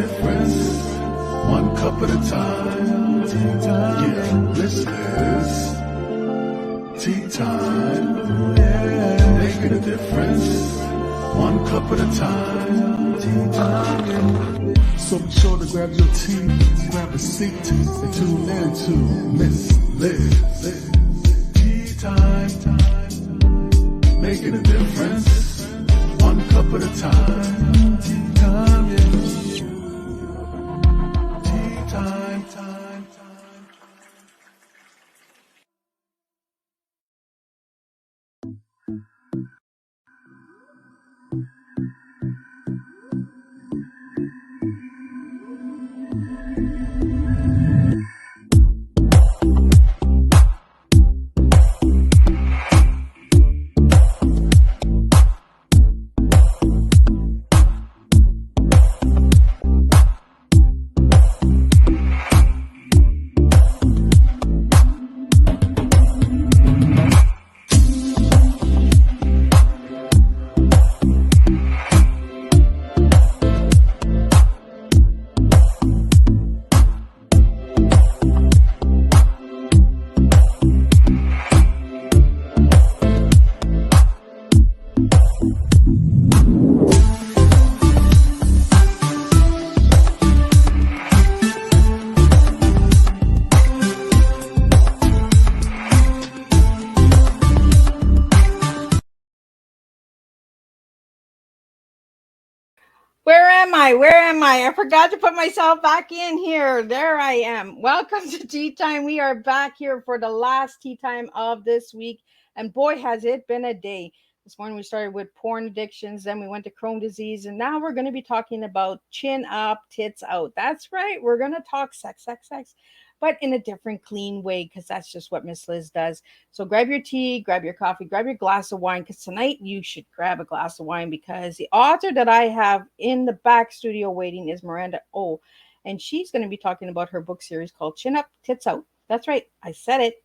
difference, one cup at a time. Yeah, this is tea time. Yeah, making a difference, one cup at a time. Tea time. So be sure to grab your tea, grab a seat, and tune in to Miss Liz. Tea time. Making a difference, one cup at a time. Tea time, yeah. Tea time. Where am I? Where am I? I forgot to put myself back in here. There I am. Welcome to Tea Time. We are back here for the last Tea Time of this week. And boy, has it been a day. This morning we started with porn addictions, then we went to Crohn's disease, and now we're going to be talking about chin up, tits out. That's right. We're going to talk sex, but in a different, clean way because that's just what Miss Liz does. So grab your tea, grab your coffee, grab your glass of wine because tonight you should grab a glass of wine because the author that I have in the back studio waiting is Miranda O. And she's going to be talking about her book series called Chin Up, Tits Out. That's right. I said it.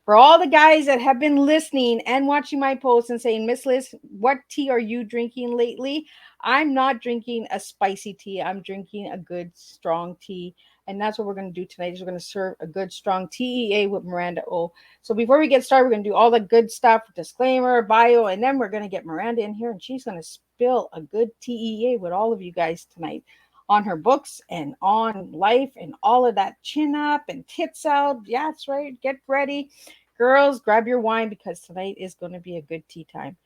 For all the guys that have been listening and watching my posts and saying, Miss Liz, what tea are you drinking lately? I'm not drinking a spicy tea. I'm drinking a good, strong tea. And that's what we're going to do tonight is we're going to serve a good, strong TEA with Miranda O. So before we get started, we're going to do all the good stuff, disclaimer, bio, and then we're going to get Miranda in here, and she's going to spill a good TEA with all of you guys tonight on her books and on life and all of that chin up and tits out. Yeah, that's right. Get ready. Girls, grab your wine because tonight is going to be a good tea time.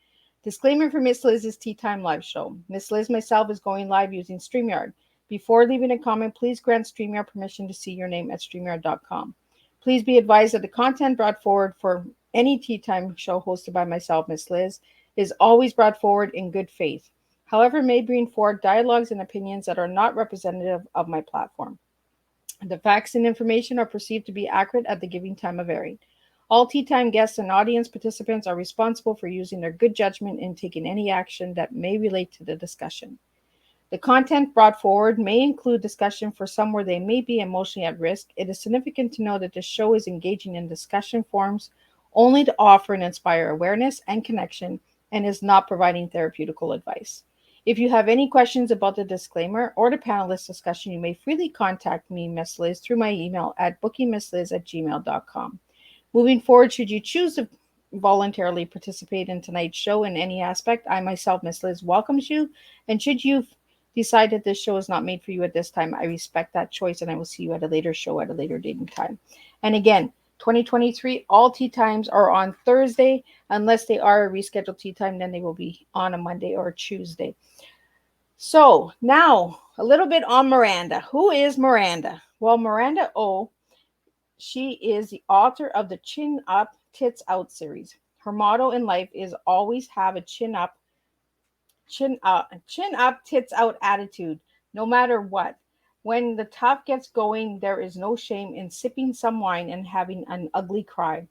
Disclaimer for Miss Liz's Tea Time live show. Miss Liz myself is going live using StreamYard. Before leaving a comment, please grant StreamYard permission to see your name at StreamYard.com. Please be advised that the content brought forward for any Tea Time show hosted by myself, Miss Liz, is always brought forward in good faith. However, may bring forward dialogues and opinions that are not representative of my platform. The facts and information are perceived to be accurate at the giving time of airing. All Tea Time guests and audience participants are responsible for using their good judgment in taking any action that may relate to the discussion. The content brought forward may include discussion for some where they may be emotionally at risk. It is significant to know that this show is engaging in discussion forums only to offer and inspire awareness and connection and is not providing therapeutical advice. If you have any questions about the disclaimer or the panelist discussion, you may freely contact me, Miss Liz, through my email at bookingmissliz@gmail.com. Moving forward, should you choose to voluntarily participate in tonight's show in any aspect, I myself, Miss Liz, welcomes you. And should you decide that this show is not made for you at this time, I respect that choice and I will see you at a later show at a later date and time. And again, 2023, all tea times are on Thursday, unless they are a rescheduled tea time, then they will be on a Monday or a Tuesday. So now a little bit on Miranda. Who is Miranda? Well, Miranda O. She is the author of the Chin Up, Tits Out series. Her motto in life is always have a chin up, tits out attitude, no matter what. When the tough gets going, there is no shame in sipping some wine and having an ugly cry.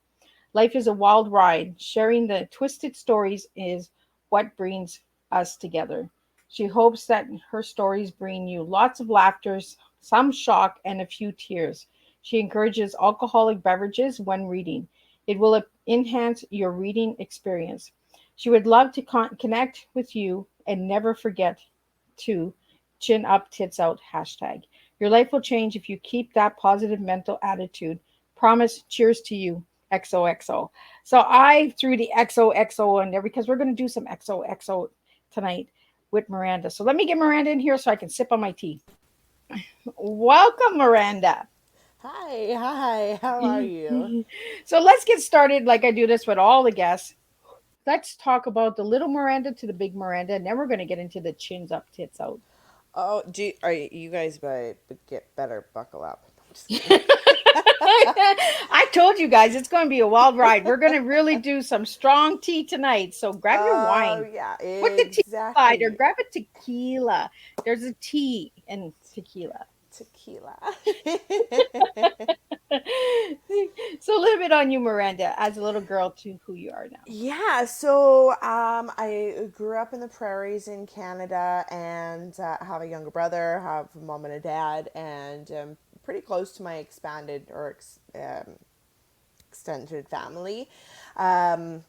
Life is a wild ride. Sharing the twisted stories is what brings us together. She hopes that her stories bring you lots of laughter, some shock, and a few tears. She encourages alcoholic beverages when reading. It will enhance your reading experience. She would love to connect with you and never forget to Chin up, tits out hashtag. Your life will change if you keep that positive mental attitude. Promise. Cheers to you. XOXO. So I threw the XOXO in there because we're going to do some XOXO tonight with Miranda. So let me get Miranda in here so I can sip on my tea. Welcome, Miranda. Hi, hi, how are you? So let's get started like I do this with all the guests. Let's talk about the little Miranda to the big Miranda, and then we're going to get into the chins up, tits out. Oh, are you guys better get better buckle up? I'm just kidding. I told you guys it's going to be a wild ride. We're going to really do some strong tea tonight. So grab your Oh wine, yeah, put the tea aside, or exactly. grab a tequila. There's a tea in tequila. Tequila. So a little bit on you, Miranda, as a little girl to who you are now. Yeah, so I grew up in the prairies in Canada and have a younger brother, have a mom and a dad, and pretty close to my expanded or extended family. Um,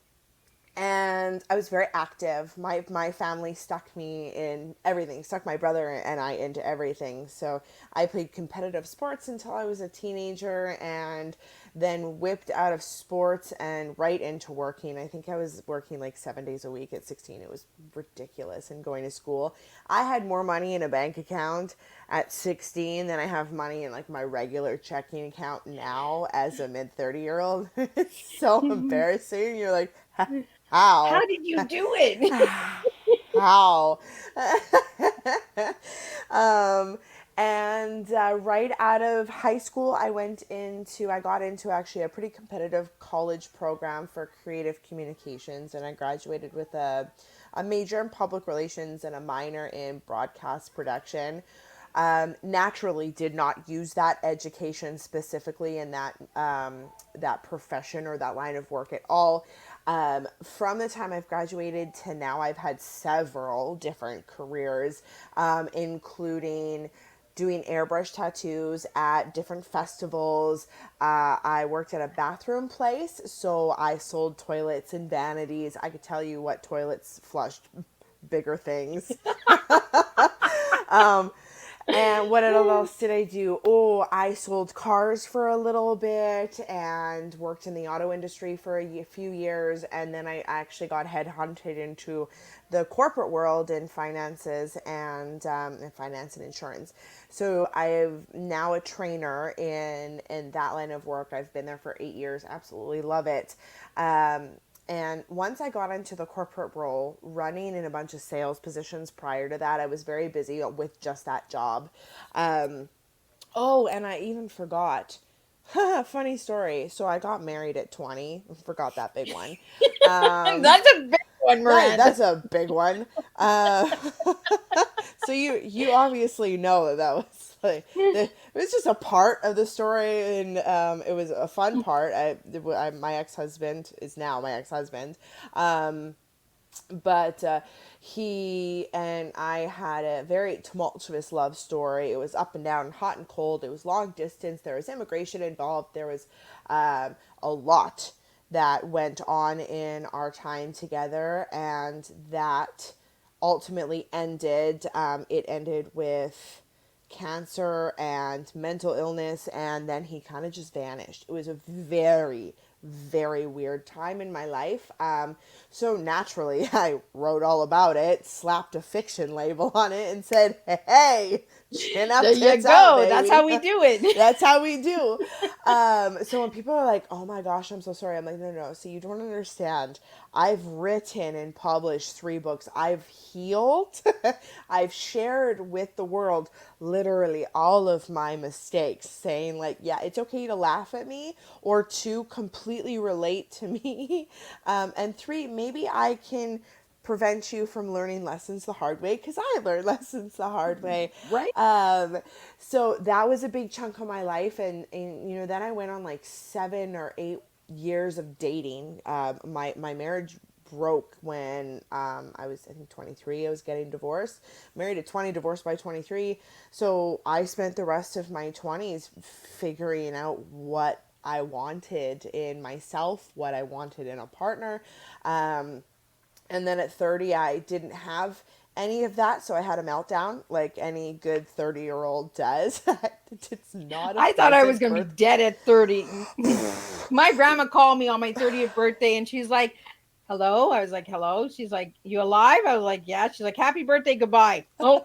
and I was very active. My family stuck me in everything, stuck my brother and I into everything. So I played competitive sports until I was a teenager and then whipped out of sports and right into working. I think I was working like 7 days a week at 16. It was ridiculous and going to school. I had more money in a bank account at 16 than I have money in like my regular checking account now as a mid 30-year-old. It's so embarrassing. You're like, How how? did you do it? How? um, and right out of high school, I got into actually a pretty competitive college program for creative communications, and I graduated with a major in public relations and a minor in broadcast production. Naturally did not use that education specifically in that profession or that line of work at all. From the time I've graduated to now, I've had several different careers, including doing airbrush tattoos at different festivals. I worked at a bathroom place, so I sold toilets and vanities. I could tell you what toilets flushed bigger things. And what else did I do? Oh, I sold cars for a little bit and worked in the auto industry for a few years. And then I actually got headhunted into the corporate world in finances and finance and insurance. So I'm now a trainer in that line of work. I've been there for 8 years. Absolutely love it. And once I got into the corporate role, running in a bunch of sales positions prior to that, I was very busy with just that job. Oh, and I even forgot. Funny story. So I got married at 20. Forgot that big one. That's a big one, Miranda. That's a big one. Uh, so you obviously know that was like it was just a part of the story, and it was a fun part. My ex husband is now my ex husband, but he and I had a very tumultuous love story. It was up and down, hot and cold. It was long distance. There was immigration involved. There was a lot that went on in our time together, and that ultimately ended. It ended with cancer and mental illness, and then he kind of just vanished. It was a very, very weird time in my life. So naturally, I wrote all about it, slapped a fiction label on it, and said, "Hey, chin up, There you tits out, go. That's baby." how we do it. That's how we do. So when people are like, "Oh my gosh, I'm so sorry," I'm like, "No, no, no. See, you don't understand. I've written and published 3 books. I've healed. I've shared with the world literally all of my mistakes, saying like, yeah, it's okay to laugh at me, or 2, completely relate to me, and 3, maybe I can." Prevent you from learning lessons the hard way, because I learned lessons the hard way. Right? Um, so that was a big chunk of my life, and then I went on like 7 or 8 years of dating. My marriage broke when I was, I think, 23. I was getting divorced. Married at 20, divorced by 23. So I spent the rest of my 20s figuring out what I wanted in myself, what I wanted in a partner. And then at 30, I didn't have any of that. So I had a meltdown like any good 30-year-old does. It's not a I thought I was pleasant going to be birth. dead at 30. My grandma called me on my 30th birthday and she's like, hello. I was like, hello. She's like, you alive? I was like, yeah. She's like, happy birthday. Goodbye. Oh,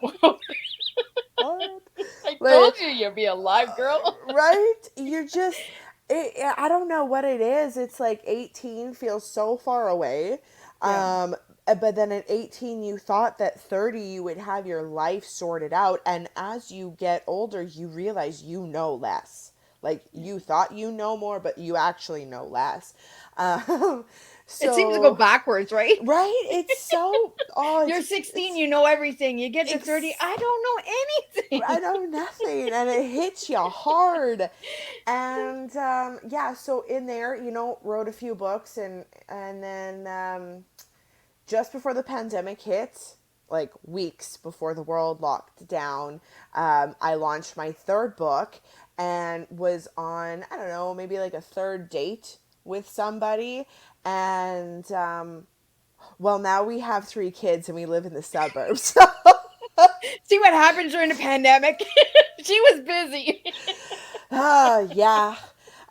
What? I Like, told you you'd be alive, girl. right? You're just, I don't know what it is. It's like 18 feels so far away. Yeah. But then at 18, you thought that 30, you would have your life sorted out. And as you get older, you realize you know less. Like you thought you know more, but you actually know less. Um, It seems to go so, backwards, right? right? It's so, oh, You're 16, you know everything. You get to 30, it's, I don't know I anything. know nothing, and it hits you hard. And yeah, so in there, wrote a few books, and then just before the pandemic hit, like weeks before the world locked down, I launched my third book and was on, I don't know, maybe like a third date with somebody, and well, now we have 3 kids and we live in the suburbs. See what happens during the pandemic? She was busy. Yeah.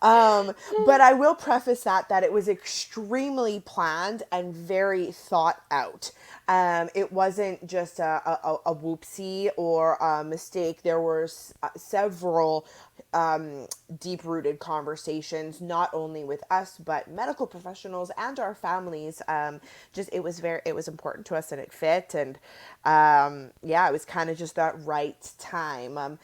But I will preface that it was extremely planned and very thought out. It wasn't just a whoopsie or a mistake. There were several deep rooted conversations, not only with us, but medical professionals and our families. Just it was important to us and it fit. And yeah, it was kind of just that right time.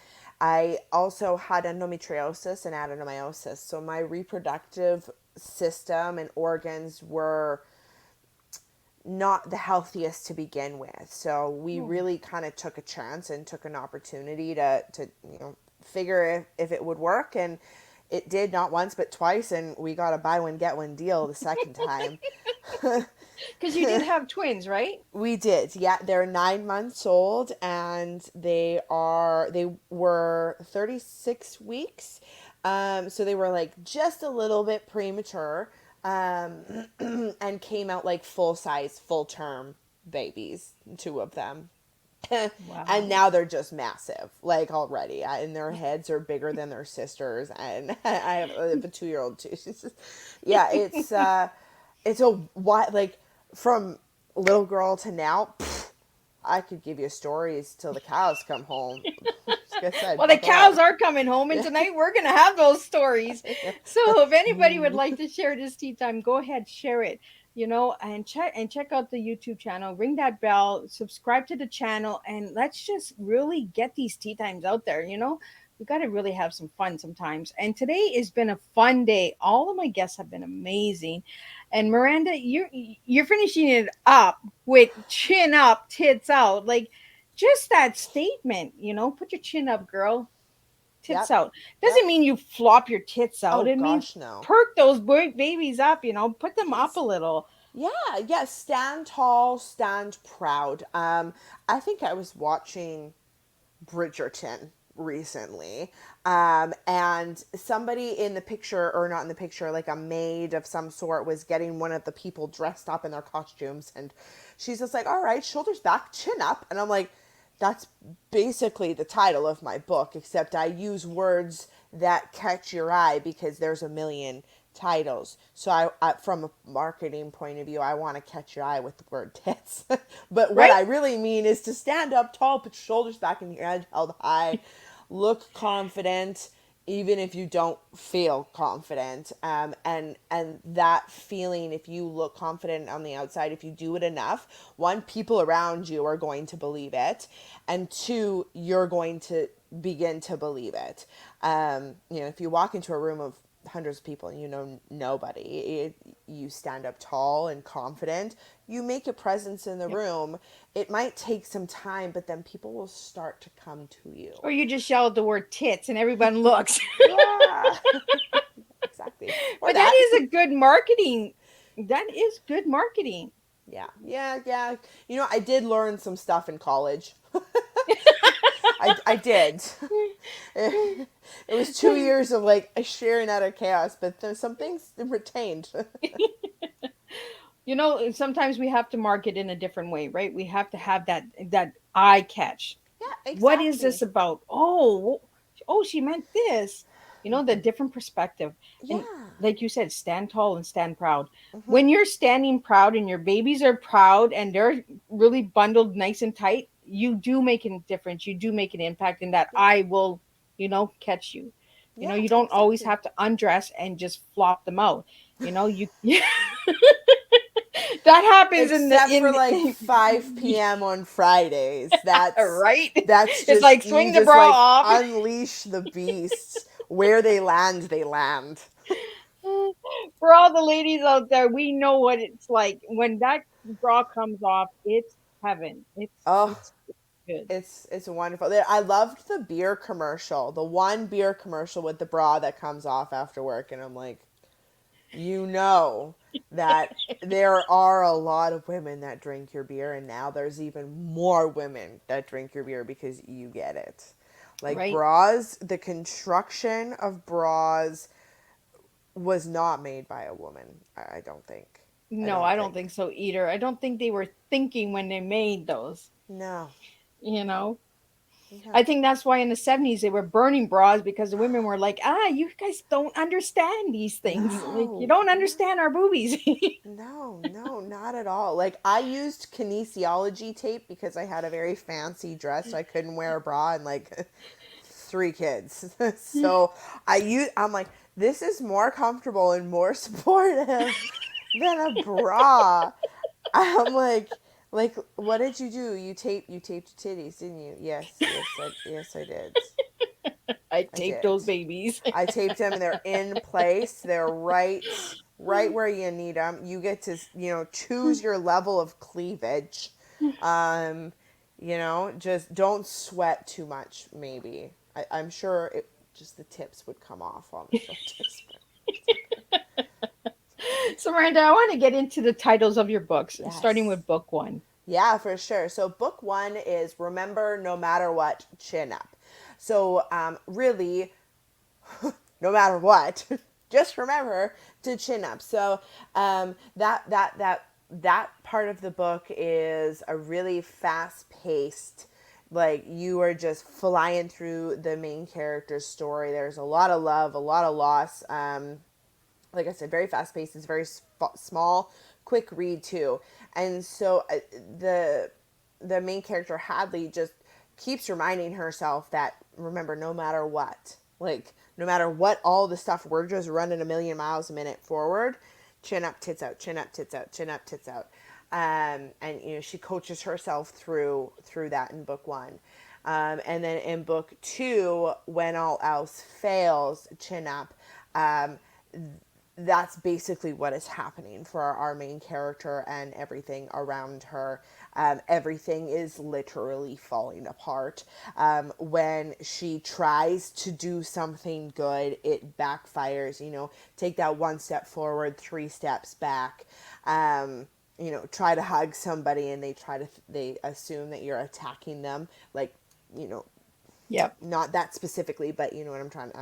I also had endometriosis and adenomyosis. So my reproductive system and organs were not the healthiest to begin with. So we really kind of took a chance and took an opportunity to figure if it would work. And it did, not once, but twice. And we got a buy one, get one deal the second time. Because you did have twins, right? We did. Yeah, they're 9 months old and they were 36 weeks. So they were like just a little bit premature. And came out like full size, full term babies, 2 of them. And Wow. now they're just massive, like already, and their heads are bigger than their sisters. And I have a 2-year-old too. Yeah, it's a wide, like, from little girl to now. I could give you stories till the cows come home. Like I said, Well, the buckle up. cows are coming home, and Yeah. too we're going to have those stories. So, if anybody would like to share this tea time, go ahead, share it. And check out the YouTube channel. Ring that bell. Subscribe to the channel, and let's just really get these tea times out there. We got to really have some fun sometimes. And today has been a fun day. All of my guests have been amazing. And Miranda, you're finishing it up with chin up, tits out. Like just that statement, put your chin up, girl. Tits Yep. out. Yep. Doesn't mean you flop your tits out. Oh It means gosh, no. perk those babies up, put them up a Yes. little. Yeah, yeah. Stand tall, stand proud. I think I was watching Bridgerton recently. And somebody in the picture, or not in the picture, like a maid of some sort, was getting one of the people dressed up in their costumes. And she's just like, all right, shoulders back, chin up. And I'm like, that's basically the title of my book, except I use words that catch your eye because there's a million titles. So from a marketing point of view, I want to catch your eye with the word tits. But what Right? I really mean is to stand up tall, put your shoulders back and your head held high, look confident, even if you don't feel confident. And that feeling, if you look confident on the outside, if you do it enough, one, people around you are going to believe it, and two, you're going to begin to believe it. If you walk into a room of hundreds of people and you know nobody, you stand up tall and confident, you make a presence in the Yep. room. It might take some time, but then people will start to come to you. Or you just yell the word tits and everyone looks. Yeah. Exactly. Or But that that. is a good marketing. That is good marketing. Yeah, yeah, yeah. I did learn some stuff in college. I did. It was 2 years of like sharing out of chaos, but there's some things retained. You know, sometimes we have to market in a different way, right? We have to have that eye catch. Yeah, What is this exactly. about? Oh, she meant this. You know, the different perspective. And Yeah. like you said, stand tall and stand proud. Hmm. When you're standing proud and your babies are proud and they're really bundled nice and tight, you do make a difference. You do make an impact, and that Yeah. eye will, catch you. Yeah, You don't always exactly. have to undress and just flop them out. You that happens in the Except for in like 5 p.m. on Fridays. right. That's It's just like you swing the just bra like off. unleash the beasts. Where they land, they land. For all the ladies out there, we know what it's like when that bra comes off. It's heaven. Oh, It's good. it's wonderful. I loved the beer commercial. The one beer commercial with the bra that comes off after work, and I'm like, you know that there are a lot of women that drink your beer, and now there's even more women that drink your beer because you get it. Like Right? bras, the construction of bras was not made by a woman. I don't think. I No, don't I don't think. think so either. I don't think they were thinking when they made those. No. You know, I Yeah. think that's why in the 70s they were burning bras because the women were like, you guys don't understand these things. Like, you No. don't No. understand our boobies. No, no, not at all. Like I used kinesiology tape because I had a very fancy dress, so I couldn't wear a bra and like 3 kids. So I'm like, this is more comfortable and more supportive than a bra. I'm like, what did you do? You taped your titties, didn't you? Yes, I did. I I taped did. those babies. I taped them and they're in place. They're right where you need them. You get to, choose your level of cleavage. Um, just don't sweat too much, maybe. I'm sure just the tips would come off on the shoulders. But it's okay. It's okay. So, Miranda, I want to get into the titles of your books, starting Yes. with book one. Yeah, for sure. So, book one is Remember No Matter What, Chin Up. So, really, no matter what, just remember to chin up. So that part of the book is a really fast paced, like you are just flying through the main character's story. There's a lot of love, a lot of loss. Like I said, very fast paced. It's very small, quick read too. And so the main character Hadley just keeps reminding herself that, remember, no matter what, like no matter what, all the stuff, we're just running a million miles a minute forward. Chin up, tits out. Chin up, tits out. Chin up, tits out. And she coaches herself through that in book one. And then in book two, when all else fails, chin up. That's basically what is happening for our main character and everything around her. Everything is literally falling apart. When she tries to do something good, it backfires. Take that one step forward, 3 steps back. Try to hug somebody and they assume that you're attacking them. Like, you know, Yep. not that specifically, but you know what I'm trying.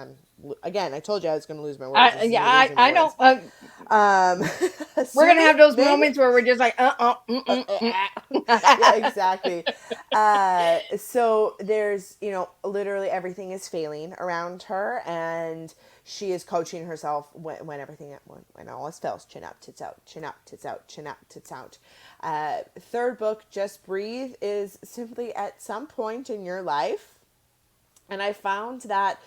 Again, I told you I was going to lose my words. This is Yeah, me losing my I know. words. Um, We're gonna assuming have those maybe. moments where we're just like, Yeah, exactly. So there's, literally everything is failing around her, and she is coaching herself when everything, when all else fails. Chin up, tits out, chin up, tits out, chin up, tits out. Third book, Just Breathe, is simply at some point in your life. And I found that,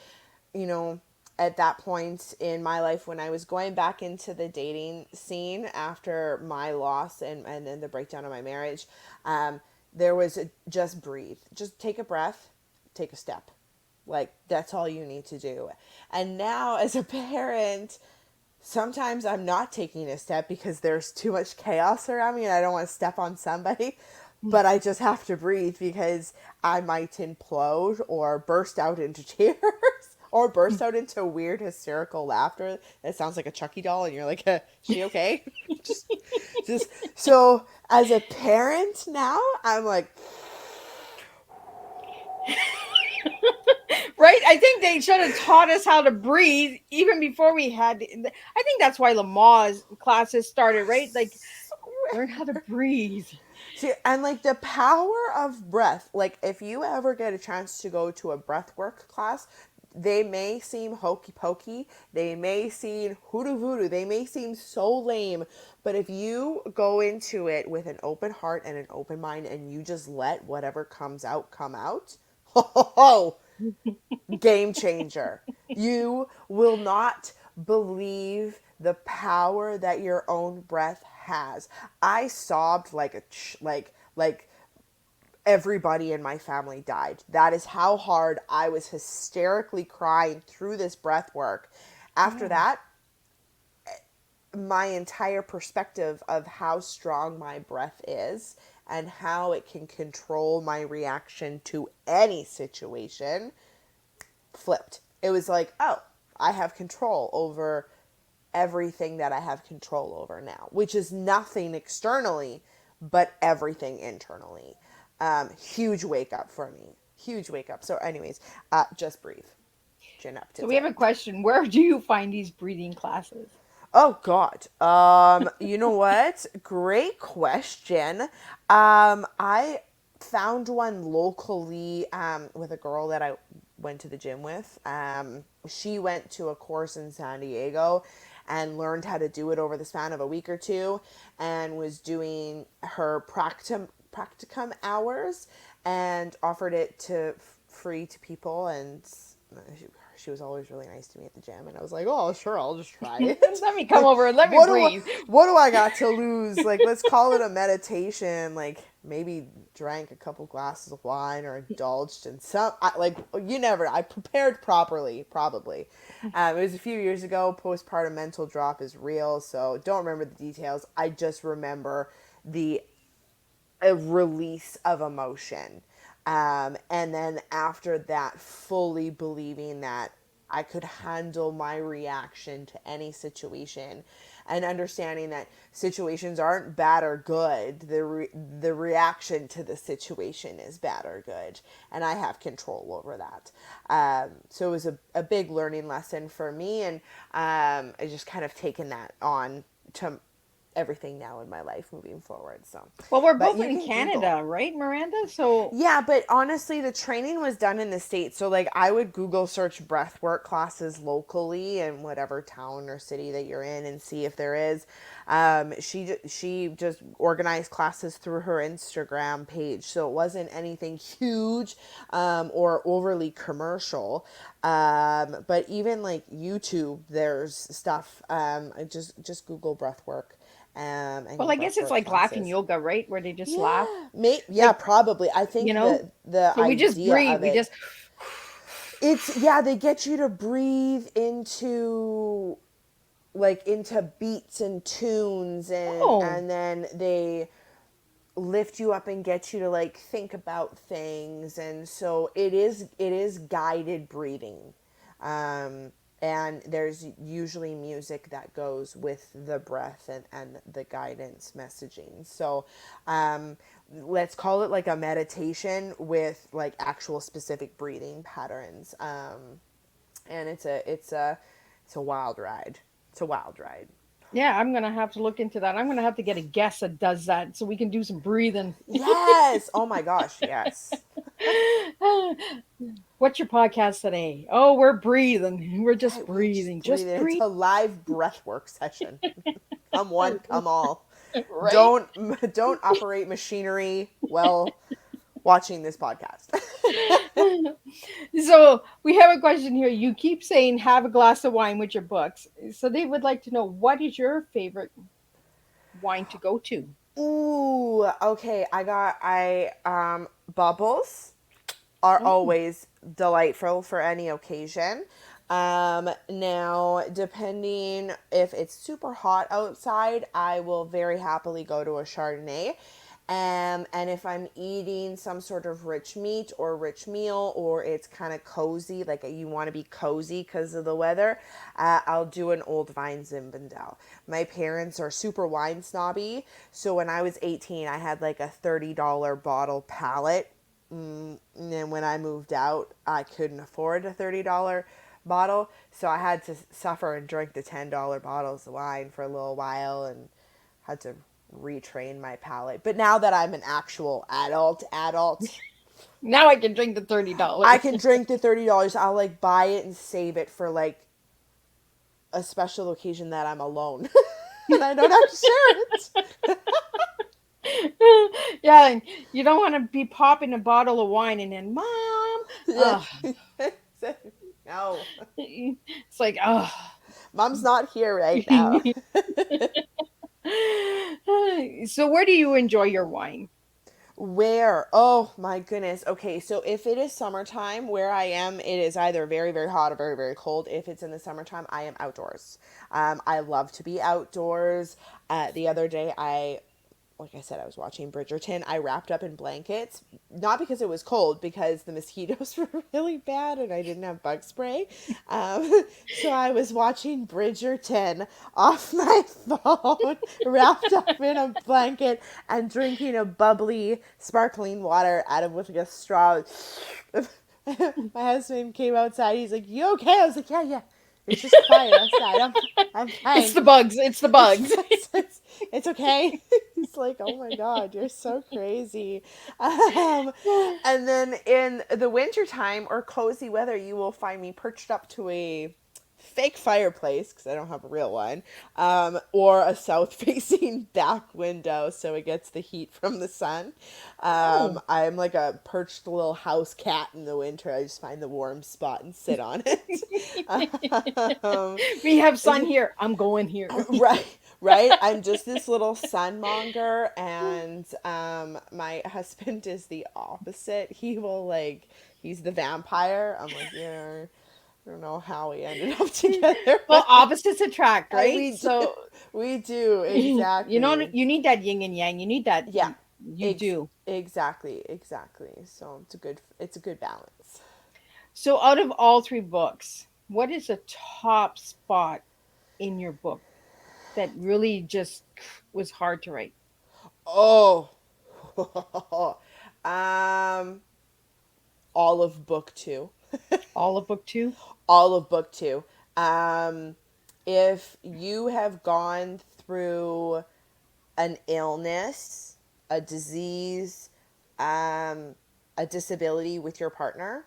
you know, at that point in my life when I was going back into the dating scene after my loss and then the breakdown of my marriage, there was just breathe. Just take a breath, take a step. Like, that's all you need to do. And now, as a parent, sometimes I'm not taking a step because there's too much chaos around me and I don't want to step on somebody. But I just have to breathe because I might implode or burst out into tears or burst out into weird hysterical laughter. That sounds like a Chucky doll, and you're like, she okay? just so as a parent now, I'm like, right? I think they should have taught us how to breathe even before we had. I think that's why Lamaze classes started, right? Like Learn how to breathe. See, and like the power of breath, like if you ever get a chance to go to a breath work class, they may seem hokey pokey, they may seem hoodoo voodoo, they may seem so lame, but if you go into it with an open heart and an open mind and you just let whatever comes out come out, ho ho ho, game changer. You will not believe the power that your own breath has. I sobbed like like everybody in my family died. That is how hard I was hysterically crying through this breath work. After Yeah. that, my entire perspective of how strong my breath is and how it can control my reaction to any situation flipped. It was like, oh, I have control over everything that I have control over now, which is nothing externally, but everything internally. Huge wake up for me. Huge wake up. So, anyways, just breathe. Chin up, So tits we have out. a question. Where do you find these breathing classes? Oh God. You know what? Great question. I found one locally with a girl that I went to the gym with. She went to a course in San Diego and learned how to do it over the span of a week or two and was doing her practicum hours and offered it to free to people and she was always really nice to me at the gym and I was like, oh sure, I'll just try it. Let me come Like over and let me breathe. what do I got to lose? Like let's call it a meditation. Like maybe drank a couple glasses of wine or indulged in like you never. I prepared properly, probably. It was a few years ago. Postpartum mental drop is real, so don't remember the details. I just remember the a release of emotion. And then after that, fully believing that I could handle my reaction to any situation and understanding that situations aren't bad or good. The reaction to the situation is bad or good. And I have control over that. So it was a big learning lesson for me. And I just kind of taken that on to everything now in my life moving forward. So, Well, we're but both you in can Google. Canada, right, Miranda? So, Yeah, but honestly, the training was done in the States. So, like, I would Google search breathwork classes locally in whatever town or city that you're in and see if there is. She just organized classes through her Instagram page. So, it wasn't anything huge or overly commercial. But even like YouTube, there's stuff. I just Google breathwork well, and I guess it's breathwork like laughing classes. yoga, right? Where they just laugh. Yeah, Like, probably. I you think know, the so we just idea breathe. of We it, just, it's yeah, they get you to breathe into like into beats and tunes oh, and then they lift you up and get you to like think about things and so it is guided breathing um and there's usually music that goes with the breath and the guidance messaging so let's call it like a meditation with like actual specific breathing patterns and it's a wild ride. It's a wild ride. yeah, I'm going to have to look into that. I'm going to have to get a guest that does that so we can do some breathing. Yes. Oh my gosh, yes. What's your podcast today? Oh, we're breathing. We're just Right, we're just breathing. Just breathing. It's breathe. a live breath work session. Come one, come all. Right? Don't operate machinery while watching this podcast. So we have a question here. You keep saying have a glass of wine with your books. So they would like to know what is your favorite wine to go to? Ooh, okay. I bubbles are Oh, always delightful for any occasion. Now, depending if it's super hot outside, I will very happily go to a Chardonnay. And if I'm eating some sort of rich meat or rich meal, or it's kind of cozy, like you want to be cozy because of the weather, I'll do an Old Vine Zinfandel. My parents are super wine snobby, so when I was 18, I had like a $30 bottle pallet and then when I moved out, I couldn't afford a $30 bottle, so I had to suffer and drink the $10 bottles of wine for a little while, and had to retrain my palate. But now that I'm an actual adult, Now I can drink the I $30. can drink the $30. I'll like buy it and save it for like a special occasion that I'm alone and I don't have to share it. Yeah, and you don't want to be popping a bottle of wine and then, Mom, Yeah. oh, No, it's like, oh. mom's not here right now. So, where do you enjoy your wine? Where? Oh my goodness. Okay, so if it is summertime where I am, it is either very, very hot or very, very cold. If it's in the summertime, I am outdoors. I love to be outdoors. The other day, like I said, I was watching Bridgerton. I wrapped up in blankets, not because it was cold, because the mosquitoes were really bad and I didn't have bug spray. So I was watching Bridgerton off my phone, wrapped up in a blanket and drinking a bubbly, sparkling water out of with like a straw. My husband came outside. He's like, "You okay?" I was like, "Yeah, yeah. It's just quiet outside. I'm It's fine. the bugs. It's the bugs. It's okay." He's like, "Oh my God, you're so crazy." Um, and then in the wintertime or cozy weather, you will find me perched up to a fake fireplace because I don't have a real one, or a south facing back window so it gets the heat from the sun. Oh, I'm like a perched little house cat in the winter. I just find the warm spot and sit on it. um, we have sun here. I'm going here. right, right. I'm just this little sunmonger, and my husband is the opposite. He's the vampire. I'm like, yeah, I don't know how we ended up together, Well, but opposites attract, right? we do, So, we do you know, exactly. you need that yin and yang. You need that. Yeah, You do. exactly. So it's a good balance. So, out of all three books, what is the top spot in your book that really just was hard to write? Oh, um, all of book two. All of book two? All of book two. Um, if you have gone through an illness, a disease, um, a disability with your partner,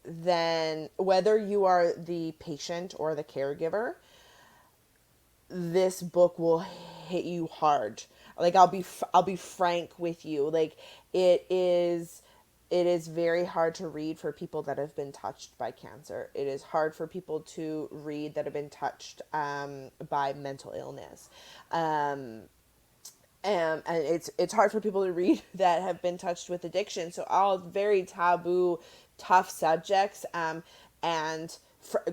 then whether you are the patient or the caregiver, this book will hit you hard. Like I'll be frank with you. Like it is it is very hard to read for people that have been touched by cancer. It is hard for people to read that have been touched by mental illness. And it's hard for people to read that have been touched with addiction. So all very taboo, tough subjects. And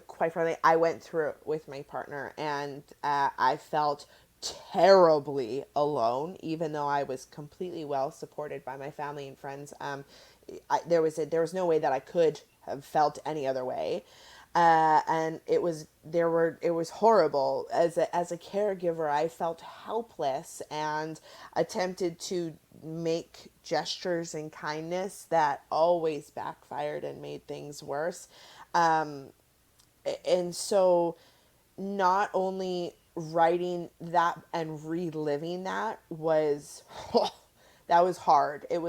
quite frankly, I went through it with my partner, and I felt terribly alone, even though I was completely well supported by my family and friends. There was no way that I could have felt any other way. And it was horrible. As a caregiver, I felt helpless and attempted to make gestures and kindness that always backfired and made things worse. And so not only writing that and reliving that was that was hard. It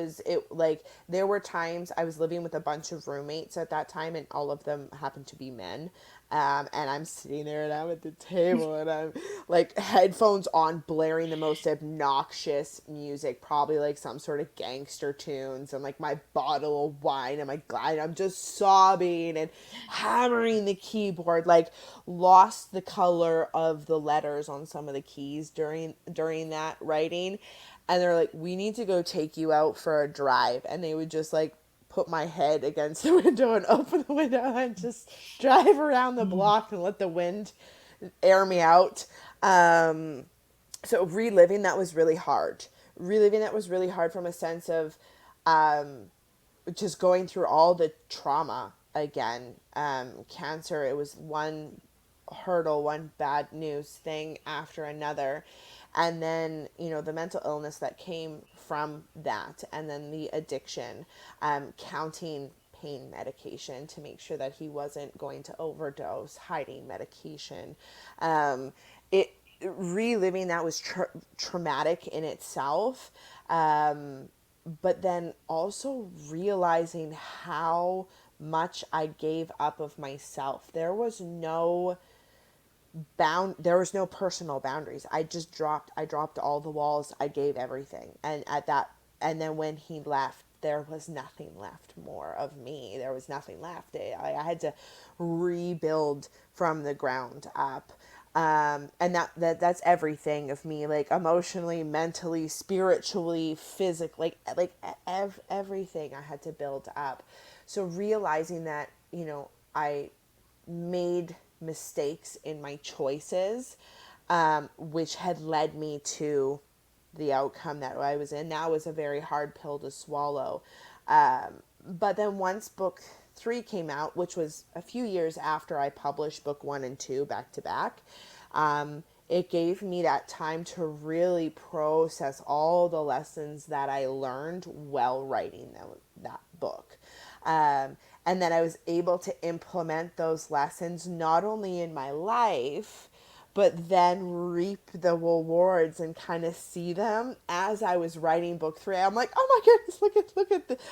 like there were times I was living with a bunch of roommates at that time, and all of them happened to be men. And I'm sitting there and I'm at the table and I'm like headphones on, blaring the most obnoxious music, probably like some sort of gangster tunes, and like my bottle of wine and my glass. I'm just sobbing and hammering the keyboard, like lost the color of the letters on some of the keys during that writing. And they're like, "We need to go take you out for a drive," and they would just like put my head against the window and open the window and just drive around the block and let the wind air me out. So reliving that was really hard. Reliving that was really hard from a sense of just going through all the trauma again. Cancer, it was one hurdle, one bad news thing after another. And then, the mental illness that came from that, and then the addiction, counting pain medication to make sure that he wasn't going to overdose, hiding medication. It reliving that was traumatic in itself. But then also realizing how much I gave up of myself. There was no personal boundaries. I dropped all the walls. I gave everything. And then when he left, there was nothing left more of me. There was nothing left. I had to rebuild from the ground up. And that's everything of me, like emotionally, mentally, spiritually, physically, everything I had to build up. So realizing that, I made mistakes in my choices, which had led me to the outcome that I was in. That was a very hard pill to swallow. But then once book 3 came out, which was a few years after I published book 1 and 2 back to back, it gave me that time to really process all the lessons that I learned while writing that book. And then I was able to implement those lessons not only in my life, but then reap the rewards and kind of see them as I was writing book 3. I'm like, oh my goodness,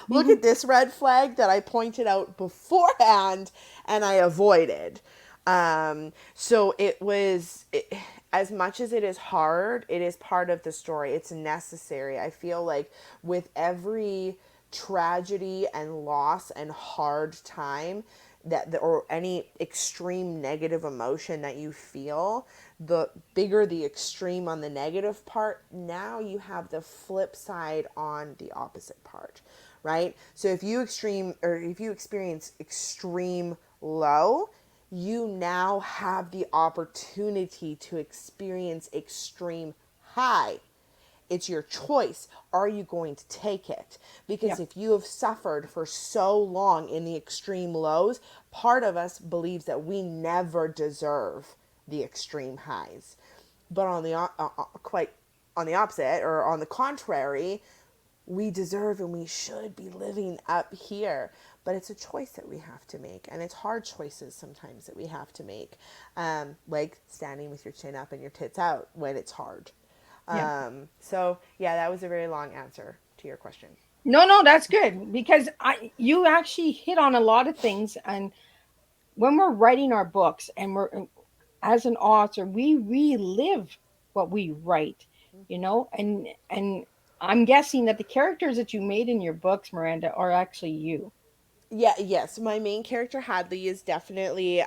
look at this red flag that I pointed out beforehand and I avoided. So as much as it is hard, it is part of the story. It's necessary. I feel like with every tragedy and loss and hard time or any extreme negative emotion that you feel, the bigger the extreme on the negative part, now you have the flip side on the opposite part, right? So if you experience extreme low, you now have the opportunity to experience extreme high. It's your choice. Are you going to take it? Because if you have suffered for so long in the extreme lows, part of us believes that we never deserve the extreme highs. But quite on the opposite, or on the contrary, we deserve and we should be living up here. But it's a choice that we have to make, and it's hard choices sometimes that we have to make, like standing with your chin up and your tits out when it's hard. So yeah, that was a very long answer to your question. No, that's good, because you actually hit on a lot of things. And when we're writing our books, and we're as an author, we relive what we write, and I'm guessing that the characters that you made in your books, Miranda, are actually you. Yes, my main character Hadley is definitely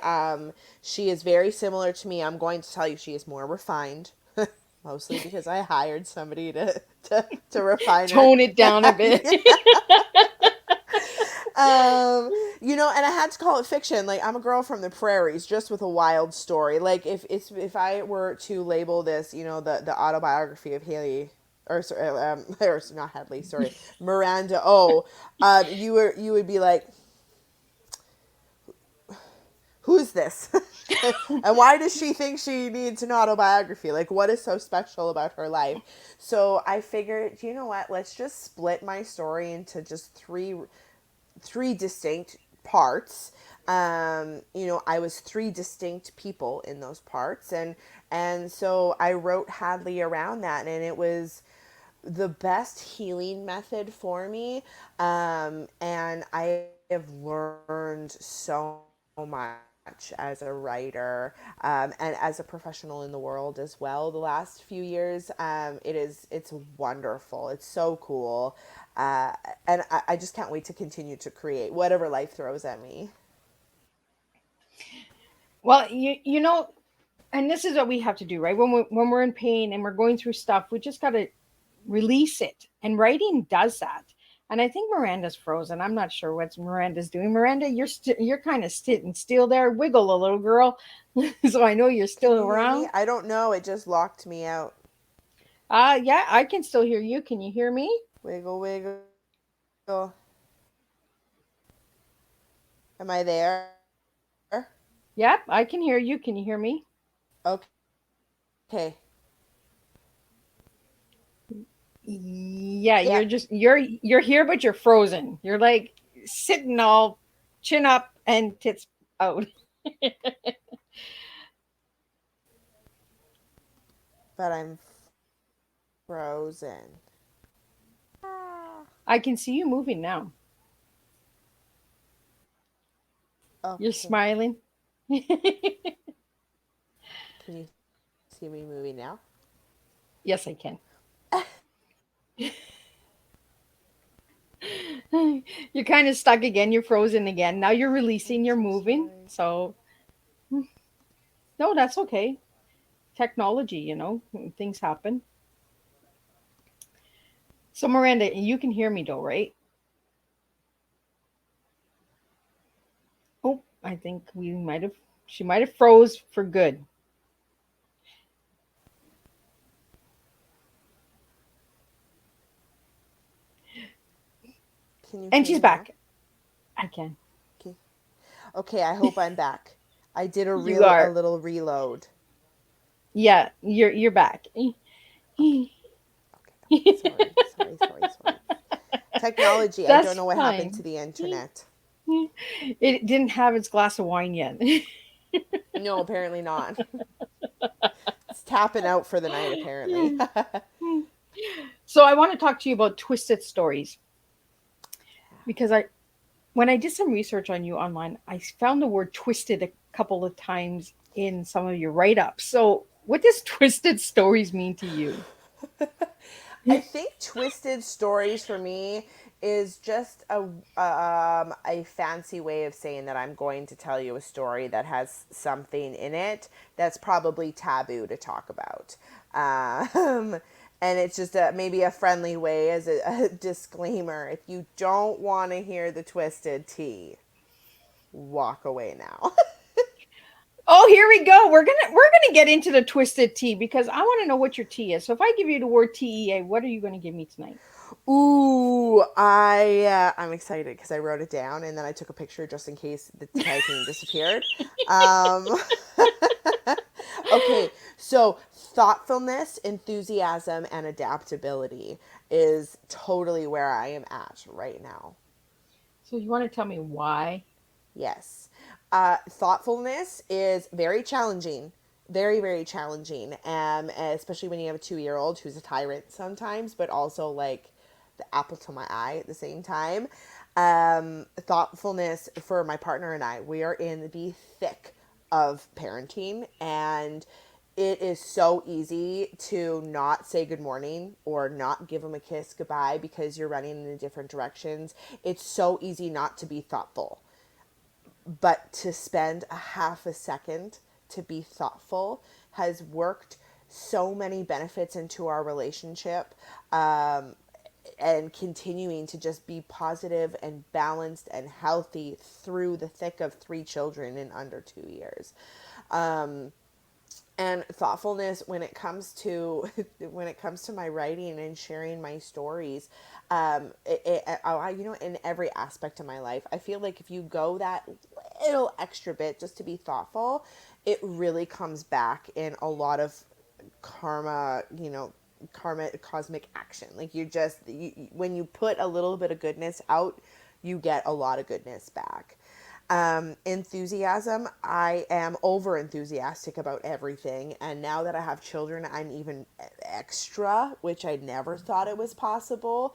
she is very similar to me. I'm going to tell you she is more refined. Mostly because I hired somebody to refine her. Tone it down a bit. And I had to call it fiction. Like, I'm a girl from the prairies, just with a wild story. Like, if I were to label this, the autobiography of Haley, or not Hadley, sorry, Miranda you would be like, who's this? And why does she think she needs an autobiography? Like, what is so special about her life? So I figured, you know what? Let's just split my story into just three distinct parts. I was 3 distinct people in those parts, and so I wrote Hadley around that, and it was the best healing method for me. And I have learned so much as a writer, and as a professional in the world as well. The last few years, it's wonderful. It's so cool, and I just can't wait to continue to create whatever life throws at me. Well, and this is what we have to do, right? When we're in pain and we're going through stuff, we just got to release it. And writing does that. And I think Miranda's frozen. I'm not sure what Miranda's doing. Miranda, you're kind of sitting still there. Wiggle a little girl, so I know you're Can still you hear me? around. I don't know. It just locked me out. Yeah, I can still hear you. Can you hear me? Wiggle, wiggle. Am I there? Yep, I can hear you. Can you hear me? Okay. Yeah, Yeah. you're here, but you're frozen. You're like sitting all chin up and tits out. but I'm frozen. Ah. I can see you moving now. You're Okay. smiling. Can you see me moving now? Yes, I can. You're kind of stuck again. You're frozen again. Now you're I'm releasing, you're so moving. sorry. So, no, that's okay. Technology, things happen. So, Miranda, you can hear me though, right? Oh, I think she might have froze for good. Can you And hear she's me now? back. I can. Okay. Okay, I hope I'm back. I did You a are. little reload. Yeah, you're back. Okay. Okay. Okay. Sorry. Sorry. Sorry. Sorry. Technology. I don't That's know what happened to fine. the internet. It didn't have its glass of wine yet. No, apparently not. It's tapping out for the night, apparently. So I want to talk to you about twisted stories because I when I did some research on you online, I found the word twisted a couple of times in some of your write-ups. So what does twisted stories mean to you? I think twisted stories for me is just a fancy way of saying that I'm going to tell you a story that has something in it that's probably taboo to talk about. Um, and it's just maybe a friendly way as a disclaimer. If you don't want to hear the twisted tea, walk away now. Oh, here we go. We're gonna get into the twisted tea because I want to know what your tea is. So if I give you the word TEA, what are you going to give me tonight? Ooh, I'm excited because I wrote it down and then I took a picture just in case the typing disappeared. Um, okay, so thoughtfulness, enthusiasm, and adaptability is totally where I am at right now. So you want to tell me why? Yes. Thoughtfulness is very challenging. Very, very challenging. Especially when you have a 2 year old who's a tyrant sometimes, but also like the apple to my eye at the same time. Thoughtfulness for my partner and I, we are in the thick of parenting, and it is so easy to not say good morning or not give them a kiss goodbye because you're running in different directions. It's so easy not to be thoughtful, but to spend a half a second to be thoughtful has worked so many benefits into our relationship, and continuing to just be positive and balanced and healthy through the thick of 3 children in under 2 years. And thoughtfulness when it comes to when it comes to my writing and sharing my stories, in every aspect of my life, I feel like if you go that little extra bit just to be thoughtful, it really comes back in a lot of karma, cosmic action. Like when you put a little bit of goodness out, you get a lot of goodness back. Enthusiasm, I am over enthusiastic about everything, and now that I have children, I'm even extra, which I never thought it was possible.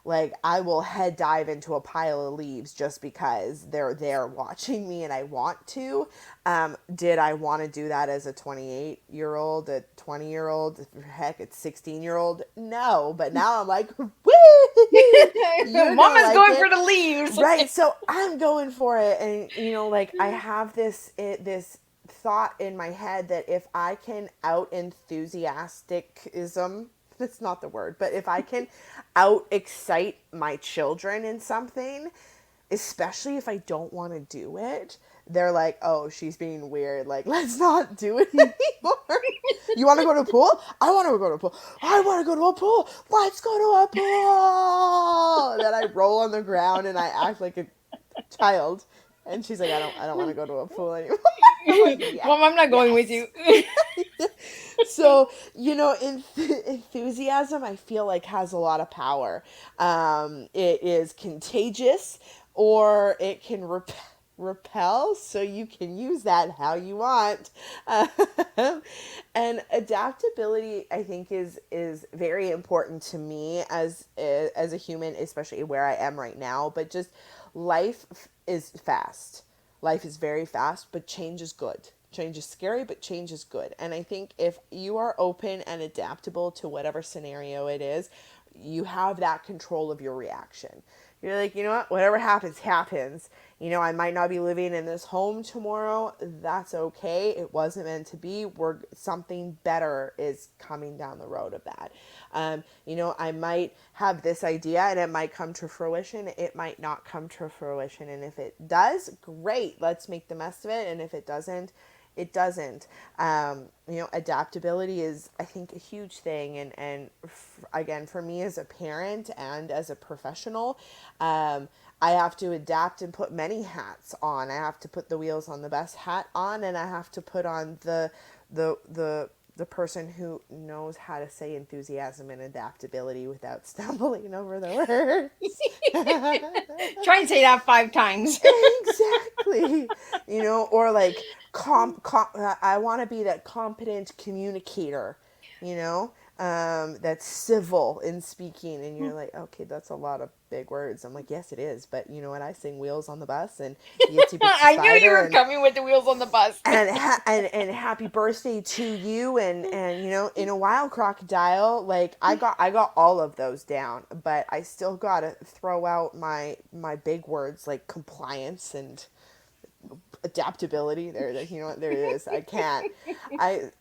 Like I will head dive into a pile of leaves just because they're there watching me and I want to. Did I want to do that as a 28-year-old, a 20-year-old, heck, a 16-year-old? No, but now I'm like, woo! You're gonna Mama's like going for it. the leaves. Right, so I'm going for it, and like I have this thought in my head that if I can out enthusiasticism, that's not the word, but if I can out excite my children in something, especially if I don't want to do it, they're like, "Oh, she's being weird. Like, let's not do it anymore." You want to go to a pool? I want to go to a pool. I want to go to a pool. Let's go to a pool. And then I roll on the ground and I act like a child. And she's like, I don't want to go to a pool anymore. I'm like, yeah, Mom, I'm not going with yes. you. So, enthusiasm, I feel like, has a lot of power. It is contagious, or it can repel. repel, so you can use that how you want. Um, and adaptability, I think, is very important to me as a human, especially where I am right now. But just life is fast. Life is very fast, but change is good. Change is scary, but change is good. And I think if you are open and adaptable to whatever scenario it is, you have that control of your reaction. You're like, you know what? Whatever happens, happens. You know, I might not be living in this home tomorrow. That's okay. It wasn't meant to be. Something better is coming down the road of that. You know, I might have this idea and it might come to fruition. It might not come to fruition. And if it does, great. Let's make the best of it. And if it doesn't, it doesn't. You know, adaptability is, I think, a huge thing. Again, for me as a parent and as a professional, I have to adapt and put many hats on. I have to put the wheels on the bus hat on, and I have to put on the person who knows how to say enthusiasm and adaptability without stumbling over the words. Try and say that 5 times. Exactly. You know, or like I want to be that competent communicator, you know, that's civil in speaking. And you're like, okay, that's a lot of big words. I'm like, yes, it is. But you know what? I sing Wheels on the Bus and Yitsy Bitsy I knew you were Spider coming with the wheels on the bus. and happy birthday to you and you know, in a wild crocodile. Like I got all of those down, but I still gotta throw out my big words like compliance and adaptability. There, you know what, there it is. I can't.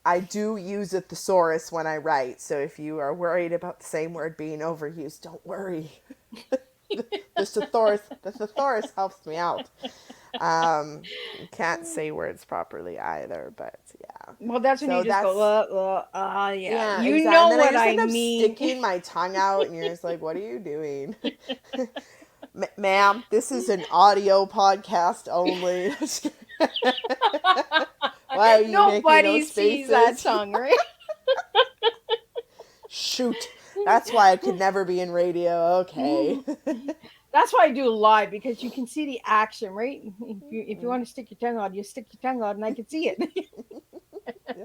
I do use a thesaurus when I write, so if you are worried about the same word being overused, don't worry. The thesaurus helps me out. Can't say words properly either, but yeah. Well, that's when So you just that's go, yeah. yeah, You exactly. And know then I what just I end up mean. sticking my tongue out, and you're just like, "What are you doing, ma'am? This is an audio podcast only." Why are you making Nobody those sees that faces? tongue, right? Shoot, that's why I could never be in radio. Okay. That's why I do live, because you can see the action, right? If you want to stick your tongue out, you stick your tongue out, and I can see it. Yeah.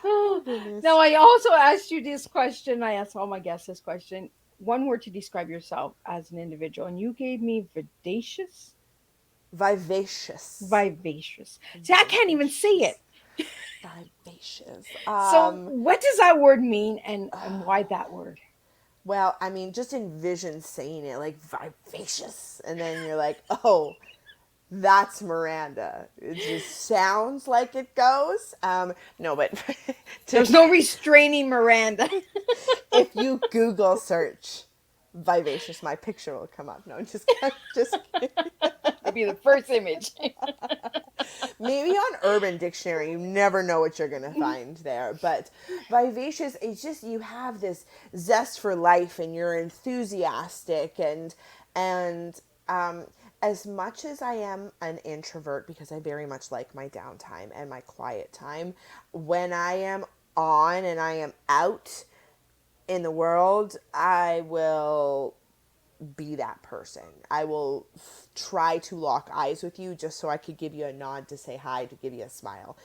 Oh Now, goodness. I also asked you this question. I asked all my guests this question. One word to describe yourself as an individual, and you gave me vivacious. Vivacious. Vivacious. See, I can't even say it. Vivacious. Vivacious. So, what does that word mean, and why that word? Well, I mean, just envision saying it like vivacious, and then you're like, oh, that's Miranda. It just sounds like it goes. No, but There's no restraining Miranda. if you Google search vivacious, my picture will come up. No, just kidding. It'll be the first image. Maybe on Urban Dictionary, you never know what you're going to find there. But vivacious, it's just you have this zest for life and you're enthusiastic and as much as I am an introvert, because I very much like my downtime and my quiet time, when I am on and I am out in the world, I will be that person. I will try to lock eyes with you just so I could give you a nod to say hi, to give you a smile.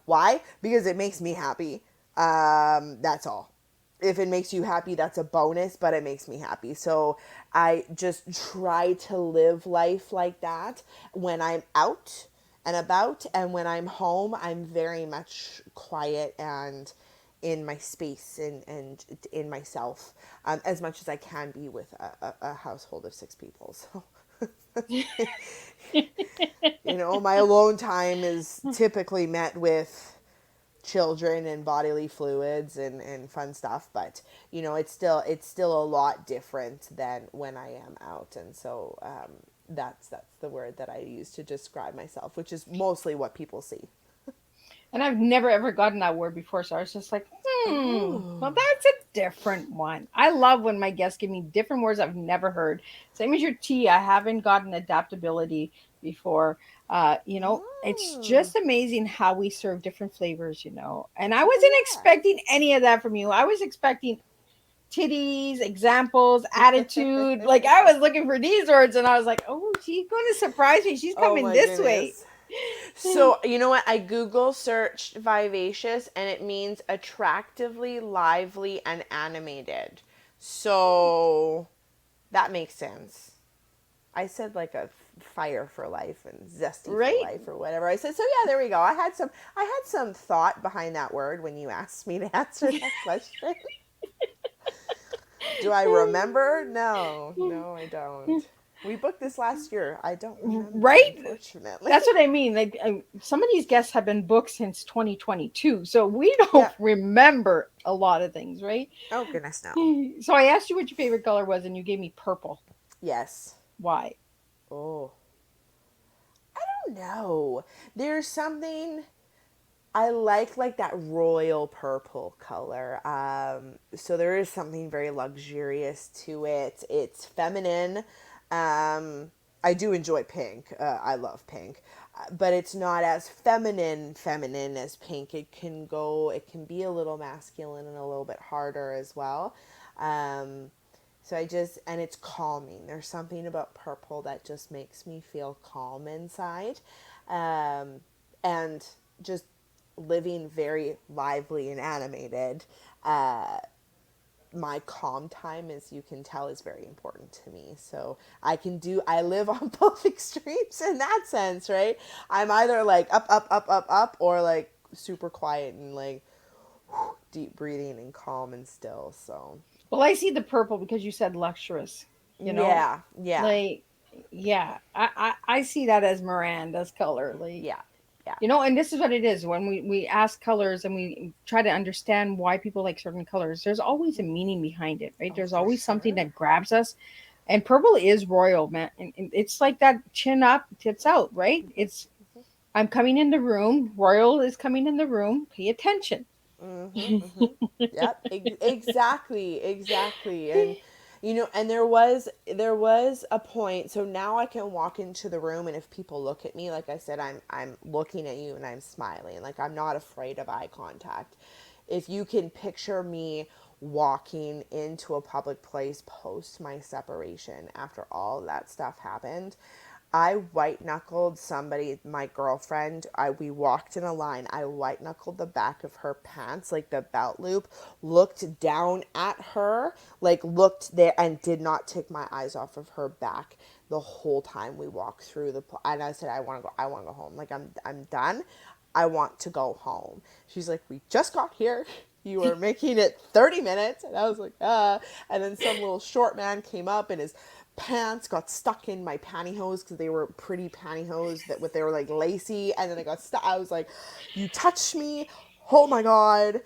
Why? Because it makes me happy. That's all. If it makes you happy, that's a bonus, but it makes me happy. So I just try to live life like that when I'm out and about, and when I'm home, I'm very much quiet and in my space and in myself, as much as I can be with a household of 6 people. So, you know, my alone time is typically met with children and bodily fluids and fun stuff, but you know, it's still a lot different than when I am out. And so that's the word that I use to describe myself, which is mostly what people see. And I've never ever gotten that word before, so I was just like, well, Oh. that's a different one. I love when my guests give me different words I've never heard. Same as your tea, I haven't gotten adaptability before. It's Oh. just amazing how we serve different flavors. And I Oh wasn't yeah. expecting any of that from you. I was expecting titties, examples, attitude. Like I was looking for these words and I was like, oh, she's going to surprise me. She's Oh coming my this way. goodness. So, you know what? I Google searched vivacious and it means attractively, lively, and animated. So, that makes sense. I said like a fire for life and zesty for Right? life or whatever. I said, so yeah, there we go. I had some thought behind that word when you asked me to answer that question. Do I remember? No, I don't. We booked this last year. I don't remember, Right? unfortunately. That's what I mean. Like some of these guests have been booked since 2022, so we don't Yeah. remember a lot of things, right? Oh goodness, no. So I asked you what your favorite color was, and you gave me purple. Yes. Why? Oh, I don't know. There's something I like that royal purple color. So there is something very luxurious to it. It's feminine. I do enjoy pink. I love pink, but it's not as feminine as pink. It can be a little masculine and a little bit harder as well. Um, and it's calming. There's something about purple that just makes me feel calm inside. And just living very lively and animated, my calm time, as you can tell, is very important to me. So I live on both extremes in that sense, right? I'm either like up, or like super quiet and like deep breathing and calm and still. So, Well, I see the purple because you said luxurious. You know, yeah, yeah, like yeah, I see that as Miranda's color. Like yeah, yeah. you know, and this is what it is when we ask colors and we try to understand why people like certain colors. There's always a meaning behind it, right? Oh, There's for always something sure. that grabs us. And purple is royal, man. And it's like that chin up, tits out, right? It's I'm coming in the room. Royal is coming in the room. Pay attention. Yep, exactly, exactly. And and there was a point. So now I can walk into the room, and if people look at me, like I said, I'm looking at you and I'm smiling. Like I'm not afraid of eye contact. If you can picture me walking into a public place post my separation after all that stuff happened, I white knuckled somebody, my girlfriend. We walked in a line. I white knuckled the back of her pants, like the belt loop, looked down at her, like looked there, and did not take my eyes off of her back the whole time we walked through and I said, I want to go home. Like I'm done. I want to go home. She's like, we just got here. You were making it 30 minutes. And I was like, ah. And then some little short man came up and his pants got stuck in my pantyhose because they were pretty pantyhose they were like lacy. And then they got stuck. I was like, you touched me. Oh my God.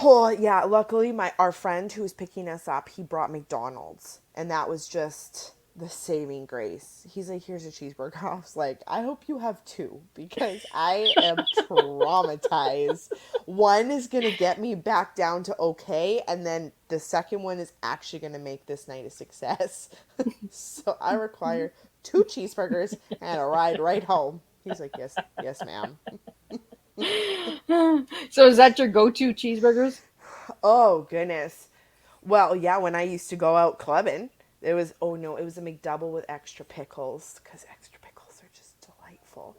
Oh yeah. Luckily our friend who was picking us up, he brought McDonald's. And that was just the saving grace. He's like, here's a cheeseburger. I was like, I hope you have two because I am traumatized. One is going to get me back down to okay, and then the second one is actually going to make this night a success. So I require two cheeseburgers and a ride right home. He's like, yes, yes, ma'am. So is that your go-to cheeseburgers? Oh, goodness. Well, yeah, when I used to go out clubbing, it was, oh no, it was a McDouble with extra pickles because extra pickles are just delightful.